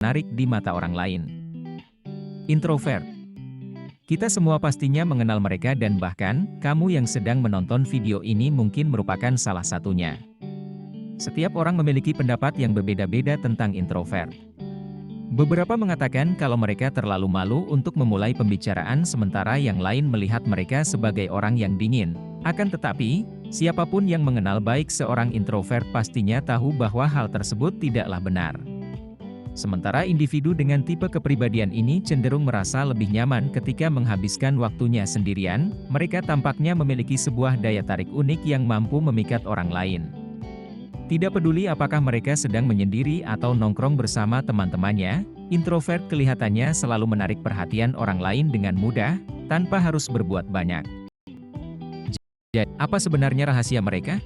menarik di mata orang lain. Introvert. Kita semua pastinya mengenal mereka dan bahkan, kamu yang sedang menonton video ini mungkin merupakan salah satunya. Setiap orang memiliki pendapat yang berbeda-beda tentang introvert. Beberapa mengatakan kalau mereka terlalu malu untuk memulai pembicaraan sementara yang lain melihat mereka sebagai orang yang dingin. Akan tetapi, siapapun yang mengenal baik seorang introvert pastinya tahu bahwa hal tersebut tidaklah benar. Sementara individu dengan tipe kepribadian ini cenderung merasa lebih nyaman ketika menghabiskan waktunya sendirian, mereka tampaknya memiliki sebuah daya tarik unik yang mampu memikat orang lain. Tidak peduli apakah mereka sedang menyendiri atau nongkrong bersama teman-temannya, introvert kelihatannya selalu menarik perhatian orang lain dengan mudah, tanpa harus berbuat banyak. Jadi, apa sebenarnya rahasia mereka?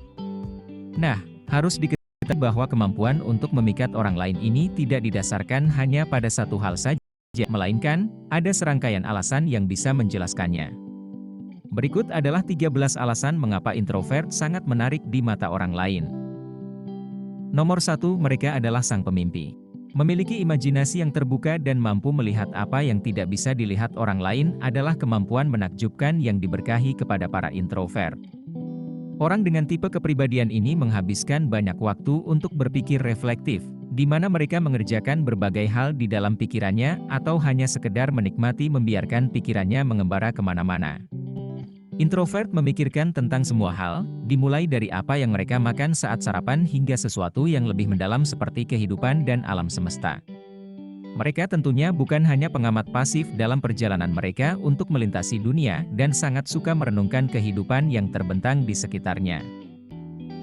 Nah, harus diketahui bahwa kemampuan untuk memikat orang lain ini tidak didasarkan hanya pada satu hal saja, melainkan, ada serangkaian alasan yang bisa menjelaskannya. Berikut adalah 13 alasan mengapa introvert sangat menarik di mata orang lain. Nomor 1, mereka adalah sang pemimpi. Memiliki imajinasi yang terbuka dan mampu melihat apa yang tidak bisa dilihat orang lain adalah kemampuan menakjubkan yang diberkahi kepada para introvert. Orang dengan tipe kepribadian ini menghabiskan banyak waktu untuk berpikir reflektif, di mana mereka mengerjakan berbagai hal di dalam pikirannya atau hanya sekedar menikmati membiarkan pikirannya mengembara kemana-mana. Introvert memikirkan tentang semua hal, dimulai dari apa yang mereka makan saat sarapan hingga sesuatu yang lebih mendalam seperti kehidupan dan alam semesta. Mereka tentunya bukan hanya pengamat pasif dalam perjalanan mereka untuk melintasi dunia dan sangat suka merenungkan kehidupan yang terbentang di sekitarnya.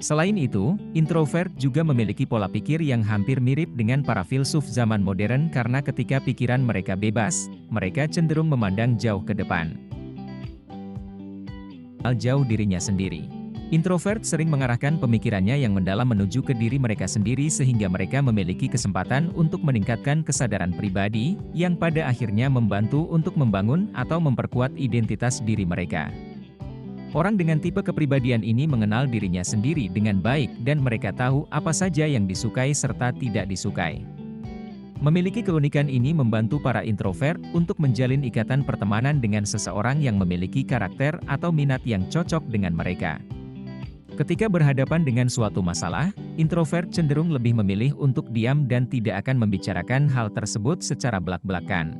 Selain itu, introvert juga memiliki pola pikir yang hampir mirip dengan para filsuf zaman modern karena ketika pikiran mereka bebas, mereka cenderung memandang jauh ke depan. Jauh dirinya sendiri. Introvert sering mengarahkan pemikirannya yang mendalam menuju ke diri mereka sendiri sehingga mereka memiliki kesempatan untuk meningkatkan kesadaran pribadi, yang pada akhirnya membantu untuk membangun atau memperkuat identitas diri mereka. Orang dengan tipe kepribadian ini mengenal dirinya sendiri dengan baik dan mereka tahu apa saja yang disukai serta tidak disukai. Memiliki keunikan ini membantu para introvert untuk menjalin ikatan pertemanan dengan seseorang yang memiliki karakter atau minat yang cocok dengan mereka. Ketika berhadapan dengan suatu masalah, introvert cenderung lebih memilih untuk diam dan tidak akan membicarakan hal tersebut secara belak-belakan.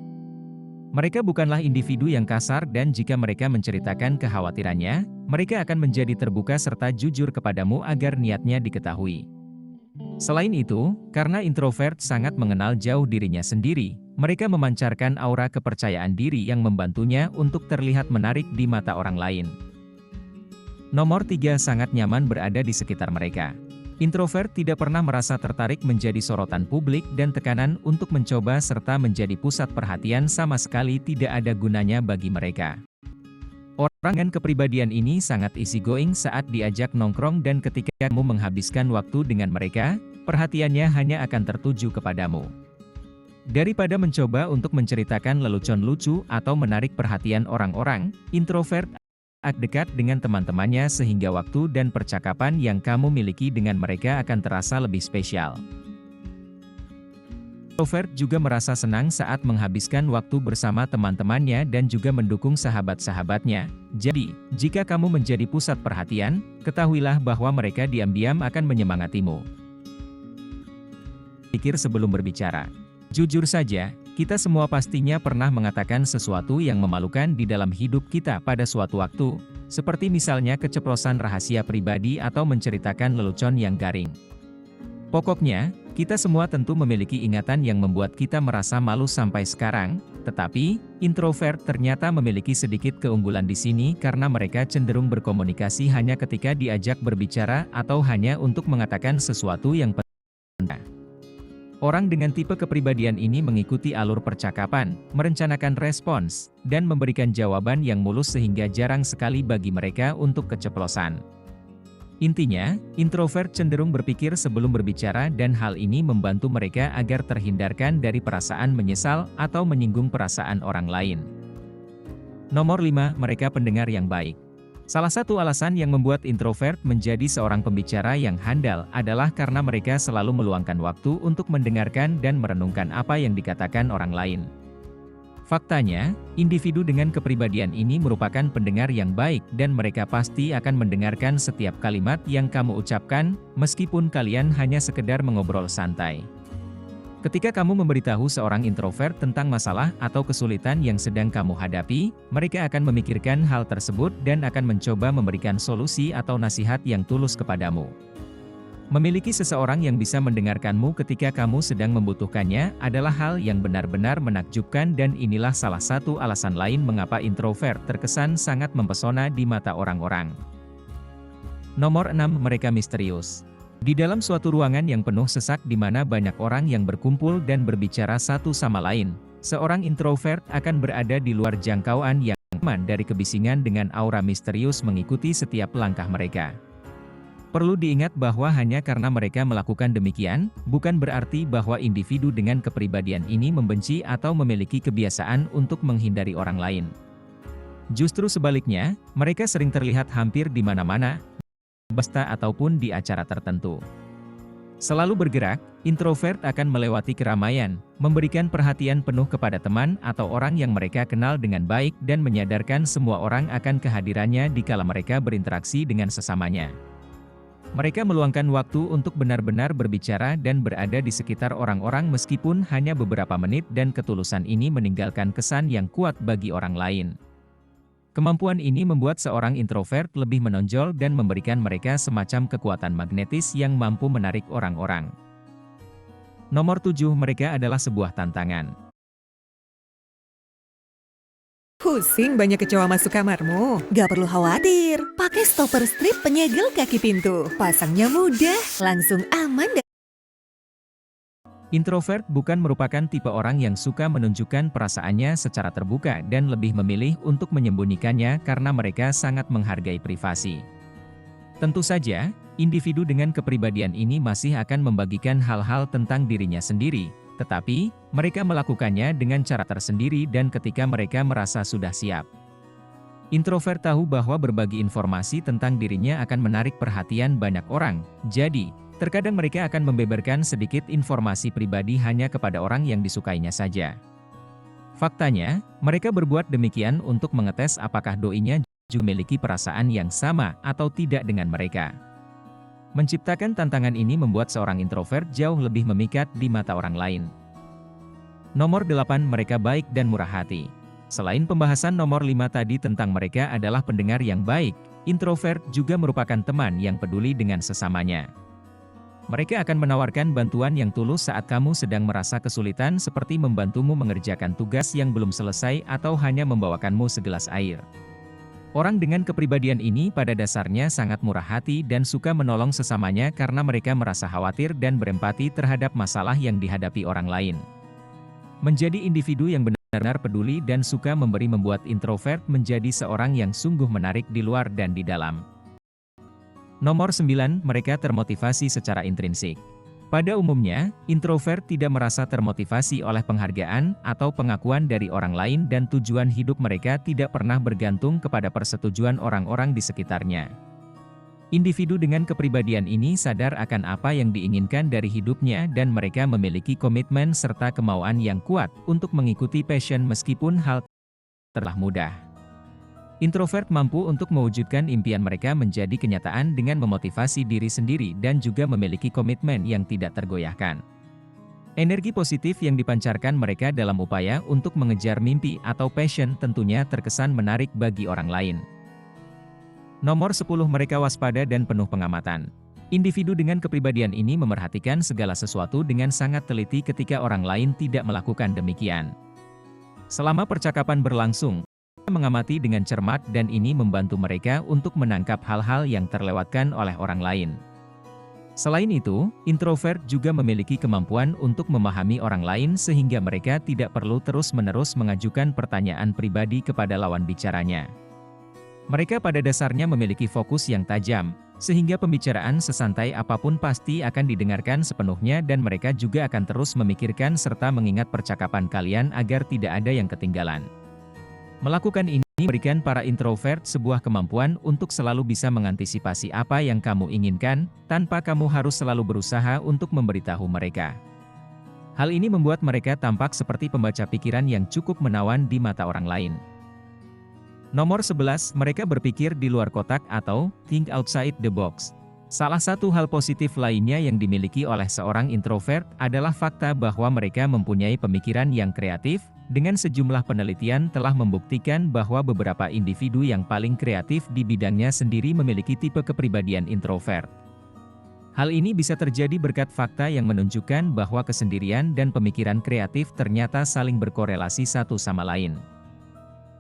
Mereka bukanlah individu yang kasar dan jika mereka menceritakan kekhawatirannya, mereka akan menjadi terbuka serta jujur kepadamu agar niatnya diketahui. Selain itu, karena introvert sangat mengenal jauh dirinya sendiri, mereka memancarkan aura kepercayaan diri yang membantunya untuk terlihat menarik di mata orang lain. Nomor 3, sangat nyaman berada di sekitar mereka. Introvert tidak pernah merasa tertarik menjadi sorotan publik dan tekanan untuk mencoba serta menjadi pusat perhatian sama sekali tidak ada gunanya bagi mereka. Orang dengan kepribadian ini sangat easygoing saat diajak nongkrong dan ketika kamu menghabiskan waktu dengan mereka, perhatiannya hanya akan tertuju kepadamu. Daripada mencoba untuk menceritakan lelucon lucu atau menarik perhatian orang-orang, introvert dekat dengan teman-temannya sehingga waktu dan percakapan yang kamu miliki dengan mereka akan terasa lebih spesial. Introvert juga merasa senang saat menghabiskan waktu bersama teman-temannya dan juga mendukung sahabat-sahabatnya. Jadi, jika kamu menjadi pusat perhatian, ketahuilah bahwa mereka diam-diam akan menyemangatimu. Pikir sebelum berbicara. Jujur saja, kita semua pastinya pernah mengatakan sesuatu yang memalukan di dalam hidup kita pada suatu waktu, seperti misalnya keceplosan rahasia pribadi atau menceritakan lelucon yang garing. Pokoknya, kita semua tentu memiliki ingatan yang membuat kita merasa malu sampai sekarang, tetapi, introvert ternyata memiliki sedikit keunggulan di sini karena mereka cenderung berkomunikasi hanya ketika diajak berbicara atau hanya untuk mengatakan sesuatu yang penting. Orang dengan tipe kepribadian ini mengikuti alur percakapan, merencanakan respons, dan memberikan jawaban yang mulus sehingga jarang sekali bagi mereka untuk keceplosan. Intinya, introvert cenderung berpikir sebelum berbicara dan hal ini membantu mereka agar terhindarkan dari perasaan menyesal atau menyinggung perasaan orang lain. Nomor 5, mereka pendengar yang baik. Salah satu alasan yang membuat introvert menjadi seorang pembicara yang handal adalah karena mereka selalu meluangkan waktu untuk mendengarkan dan merenungkan apa yang dikatakan orang lain. Faktanya, individu dengan kepribadian ini merupakan pendengar yang baik dan mereka pasti akan mendengarkan setiap kalimat yang kamu ucapkan, meskipun kalian hanya sekedar mengobrol santai. Ketika kamu memberitahu seorang introvert tentang masalah atau kesulitan yang sedang kamu hadapi, mereka akan memikirkan hal tersebut dan akan mencoba memberikan solusi atau nasihat yang tulus kepadamu. Memiliki seseorang yang bisa mendengarkanmu ketika kamu sedang membutuhkannya adalah hal yang benar-benar menakjubkan dan inilah salah satu alasan lain mengapa introvert terkesan sangat mempesona di mata orang-orang. Nomor 6, mereka misterius. Di dalam suatu ruangan yang penuh sesak di mana banyak orang yang berkumpul dan berbicara satu sama lain, seorang introvert akan berada di luar jangkauan yang aman dari kebisingan dengan aura misterius mengikuti setiap langkah mereka. Perlu diingat bahwa hanya karena mereka melakukan demikian, bukan berarti bahwa individu dengan kepribadian ini membenci atau memiliki kebiasaan untuk menghindari orang lain. Justru sebaliknya, mereka sering terlihat hampir di mana-mana, pesta ataupun di acara tertentu. Selalu bergerak, introvert akan melewati keramaian, memberikan perhatian penuh kepada teman atau orang yang mereka kenal dengan baik dan menyadarkan semua orang akan kehadirannya dikala mereka berinteraksi dengan sesamanya. Mereka meluangkan waktu untuk benar-benar berbicara dan berada di sekitar orang-orang meskipun hanya beberapa menit dan ketulusan ini meninggalkan kesan yang kuat bagi orang lain. Kemampuan ini membuat seorang introvert lebih menonjol dan memberikan mereka semacam kekuatan magnetis yang mampu menarik orang-orang. Nomor 7, mereka adalah sebuah tantangan. Pusing banyak kecoa masuk kamarmu? Gak perlu khawatir, pakai stopper strip penyegel kaki pintu. Pasangnya mudah, langsung aman dan Introvert bukan merupakan tipe orang yang suka menunjukkan perasaannya secara terbuka dan lebih memilih untuk menyembunyikannya karena mereka sangat menghargai privasi. Tentu saja, individu dengan kepribadian ini masih akan membagikan hal-hal tentang dirinya sendiri, tetapi mereka melakukannya dengan cara tersendiri dan ketika mereka merasa sudah siap. Introvert tahu bahwa berbagi informasi tentang dirinya akan menarik perhatian banyak orang, jadi terkadang mereka akan membeberkan sedikit informasi pribadi hanya kepada orang yang disukainya saja. Faktanya, mereka berbuat demikian untuk mengetes apakah doinya juga memiliki perasaan yang sama atau tidak dengan mereka. Menciptakan tantangan ini membuat seorang introvert jauh lebih memikat di mata orang lain. Nomor 8, mereka baik dan murah hati. Selain pembahasan nomor 5 tadi tentang mereka adalah pendengar yang baik, introvert juga merupakan teman yang peduli dengan sesamanya. Mereka akan menawarkan bantuan yang tulus saat kamu sedang merasa kesulitan seperti membantumu mengerjakan tugas yang belum selesai atau hanya membawakanmu segelas air. Orang dengan kepribadian ini pada dasarnya sangat murah hati dan suka menolong sesamanya karena mereka merasa khawatir dan berempati terhadap masalah yang dihadapi orang lain. Menjadi individu yang benar-benar peduli dan suka memberi membuat introvert menjadi seorang yang sungguh menarik di luar dan di dalam. Nomor 9, mereka termotivasi secara intrinsik. Pada umumnya, introvert tidak merasa termotivasi oleh penghargaan atau pengakuan dari orang lain dan tujuan hidup mereka tidak pernah bergantung kepada persetujuan orang-orang di sekitarnya. Individu dengan kepribadian ini sadar akan apa yang diinginkan dari hidupnya dan mereka memiliki komitmen serta kemauan yang kuat untuk mengikuti passion meskipun hal telah mudah. Introvert mampu untuk mewujudkan impian mereka menjadi kenyataan dengan memotivasi diri sendiri dan juga memiliki komitmen yang tidak tergoyahkan. Energi positif yang dipancarkan mereka dalam upaya untuk mengejar mimpi atau passion tentunya terkesan menarik bagi orang lain. Nomor 10, mereka waspada dan penuh pengamatan. Individu dengan kepribadian ini memerhatikan segala sesuatu dengan sangat teliti ketika orang lain tidak melakukan demikian. Selama percakapan berlangsung, mengamati dengan cermat dan ini membantu mereka untuk menangkap hal-hal yang terlewatkan oleh orang lain. Selain itu, introvert juga memiliki kemampuan untuk memahami orang lain sehingga mereka tidak perlu terus-menerus mengajukan pertanyaan pribadi kepada lawan bicaranya. Mereka pada dasarnya memiliki fokus yang tajam, sehingga pembicaraan sesantai apapun pasti akan didengarkan sepenuhnya dan mereka juga akan terus memikirkan serta mengingat percakapan kalian agar tidak ada yang ketinggalan. Melakukan ini memberikan para introvert sebuah kemampuan untuk selalu bisa mengantisipasi apa yang kamu inginkan, tanpa kamu harus selalu berusaha untuk memberitahu mereka. Hal ini membuat mereka tampak seperti pembaca pikiran yang cukup menawan di mata orang lain. Nomor 11, mereka berpikir di luar kotak atau think outside the box. Salah satu hal positif lainnya yang dimiliki oleh seorang introvert adalah fakta bahwa mereka mempunyai pemikiran yang kreatif. Dengan sejumlah penelitian telah membuktikan bahwa beberapa individu yang paling kreatif di bidangnya sendiri memiliki tipe kepribadian introvert. Hal ini bisa terjadi berkat fakta yang menunjukkan bahwa kesendirian dan pemikiran kreatif ternyata saling berkorelasi satu sama lain.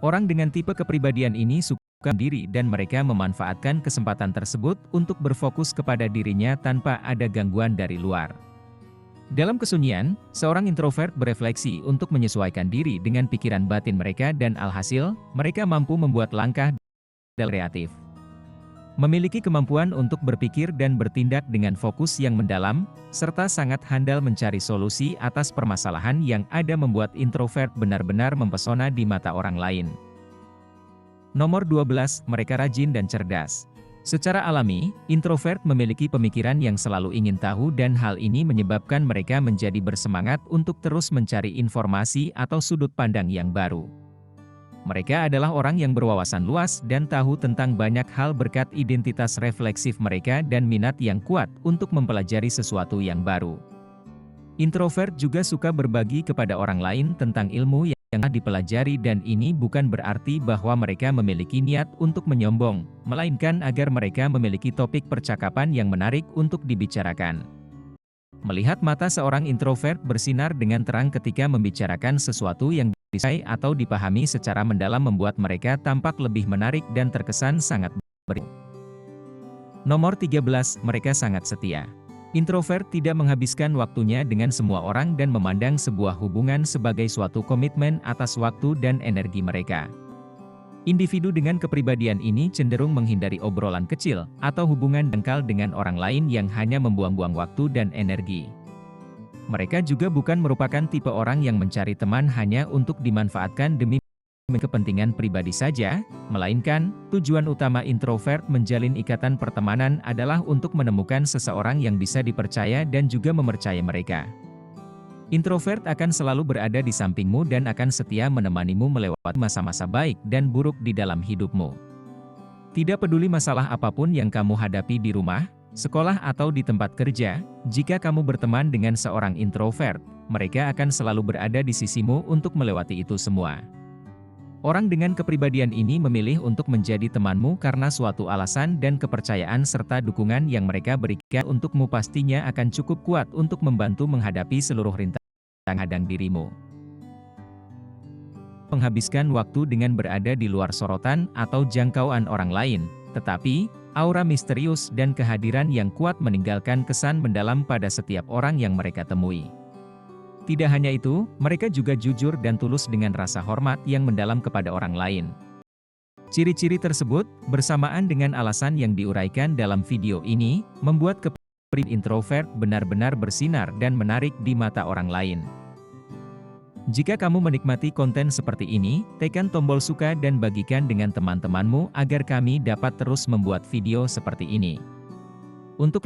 Orang dengan tipe kepribadian ini suka diri dan mereka memanfaatkan kesempatan tersebut untuk berfokus kepada dirinya tanpa ada gangguan dari luar. Dalam kesunyian, seorang introvert berefleksi untuk menyesuaikan diri dengan pikiran batin mereka dan alhasil, mereka mampu membuat langkah kreatif. Memiliki kemampuan untuk berpikir dan bertindak dengan fokus yang mendalam, serta sangat handal mencari solusi atas permasalahan yang ada membuat introvert benar-benar mempesona di mata orang lain. Nomor 12, mereka rajin dan cerdas. Secara alami, introvert memiliki pemikiran yang selalu ingin tahu dan hal ini menyebabkan mereka menjadi bersemangat untuk terus mencari informasi atau sudut pandang yang baru. Mereka adalah orang yang berwawasan luas dan tahu tentang banyak hal berkat identitas refleksif mereka dan minat yang kuat untuk mempelajari sesuatu yang baru. Introvert juga suka berbagi kepada orang lain tentang ilmu yang telah dipelajari dan ini bukan berarti bahwa mereka memiliki niat untuk menyombong, melainkan agar mereka memiliki topik percakapan yang menarik untuk dibicarakan. Melihat mata seorang introvert bersinar dengan terang ketika membicarakan sesuatu yang bisa atau dipahami secara mendalam membuat mereka tampak lebih menarik dan terkesan sangat berilmu. Nomor 13, mereka sangat setia. Introvert tidak menghabiskan waktunya dengan semua orang dan memandang sebuah hubungan sebagai suatu komitmen atas waktu dan energi mereka. Individu dengan kepribadian ini cenderung menghindari obrolan kecil atau hubungan dangkal dengan orang lain yang hanya membuang-buang waktu dan energi. Mereka juga bukan merupakan tipe orang yang mencari teman hanya untuk dimanfaatkan demi kepentingan pribadi saja, melainkan tujuan utama introvert menjalin ikatan pertemanan adalah untuk menemukan seseorang yang bisa dipercaya dan juga mempercayai mereka. Introvert akan selalu berada di sampingmu dan akan setia menemanimu melewati masa-masa baik dan buruk di dalam hidupmu. Tidak peduli masalah apapun yang kamu hadapi di rumah, sekolah atau di tempat kerja, jika kamu berteman dengan seorang introvert, mereka akan selalu berada di sisimu untuk melewati itu semua. Orang dengan kepribadian ini memilih untuk menjadi temanmu karena suatu alasan dan kepercayaan serta dukungan yang mereka berikan untukmu pastinya akan cukup kuat untuk membantu menghadapi seluruh rintangan yang hadang dirimu. Menghabiskan waktu dengan berada di luar sorotan atau jangkauan orang lain, tetapi, aura misterius dan kehadiran yang kuat meninggalkan kesan mendalam pada setiap orang yang mereka temui. Tidak hanya itu, mereka juga jujur dan tulus dengan rasa hormat yang mendalam kepada orang lain. Ciri-ciri tersebut, bersamaan dengan alasan yang diuraikan dalam video ini, membuat kepribadian introvert benar-benar bersinar dan menarik di mata orang lain. Jika kamu menikmati konten seperti ini, tekan tombol suka dan bagikan dengan teman-temanmu agar kami dapat terus membuat video seperti ini. Untuk